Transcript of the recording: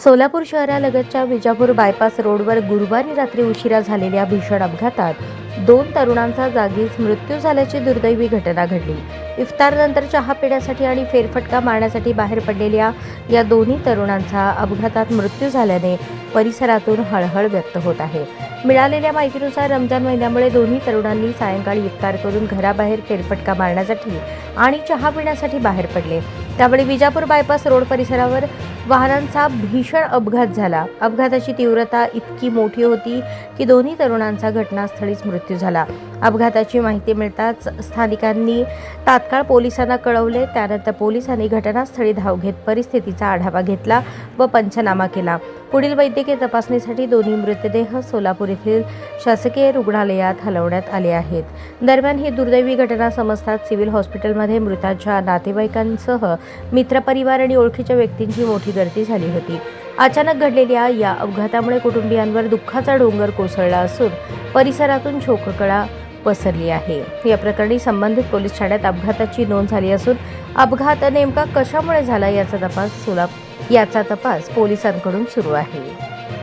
सोलापूर शहरालगतच्या विजापूर बायपास रोडवर गुरुवारी रात्री उशिरा झालेल्या भीषण अपघातात 2 तरुणांचा जागीच मृत्यू झाल्याची दुर्दैवी घटना घडली। इफ्तारनंतर चहा पिण्यासाठी आणि फेरफटका मारण्यासाठी बाहेर पडलेल्या या दोन्ही तरुणांचा अपघातात मृत्यू झाल्याने परिसरातून हळहळ व्यक्त होत आहे। मिळालेल्या माहितीनुसार रमजान महिन्यामुळे दोन्ही तरुणांनी सायंकाळी इफ्तार करून घराबाहेर फेरफटका मारण्यासाठी आणि चहा पिण्यासाठी बाहेर पडले। त्यावेळी विजापूर बायपास रोड परिसरावर वाहनांचा भीषण अपघात झाला। अपघाताची तीव्रता इतकी मोठी होती की दोन्ही तरुणांचा घटनास्थळीच मृत्यू झाला। अपघाताची माहिती मिळताच स्थानिकांनी तात्काळ पोलिसांना कळवले। त्यानंतर पोलिसांनी घटनास्थळी धाव घेत परिस्थितीचा आढावा घेतला व पंचनामा केला। पुढील वैद्यकीय तपासणीसाठी दोन्ही मृतदेह सोलापूर येथील शासकीय रुग्णालयात हलवण्यात आले आहेत। दरम्यान ही दुर्दैवी घटना समजताच सिव्हिल हॉस्पिटलमध्ये मृतांच्या नातेवाईकांसह मित्रपरिवार आणि ओळखीच्या व्यक्तींची मोठी गर्दी झाली होती। अचानक घडलेल्या या अपघातामुळे कुटुंबियांवर दुःखाचा डोंगर कोसळला असून परिसरातून शोककळा पसरली आहे। या प्रकरणी संबंधित पोलीस ठाण्यात अपघाताची नोंद झाली असून अपघात नेमका कशामुळे झाला याचा तपास पोलिसांकडून सुरू आहे।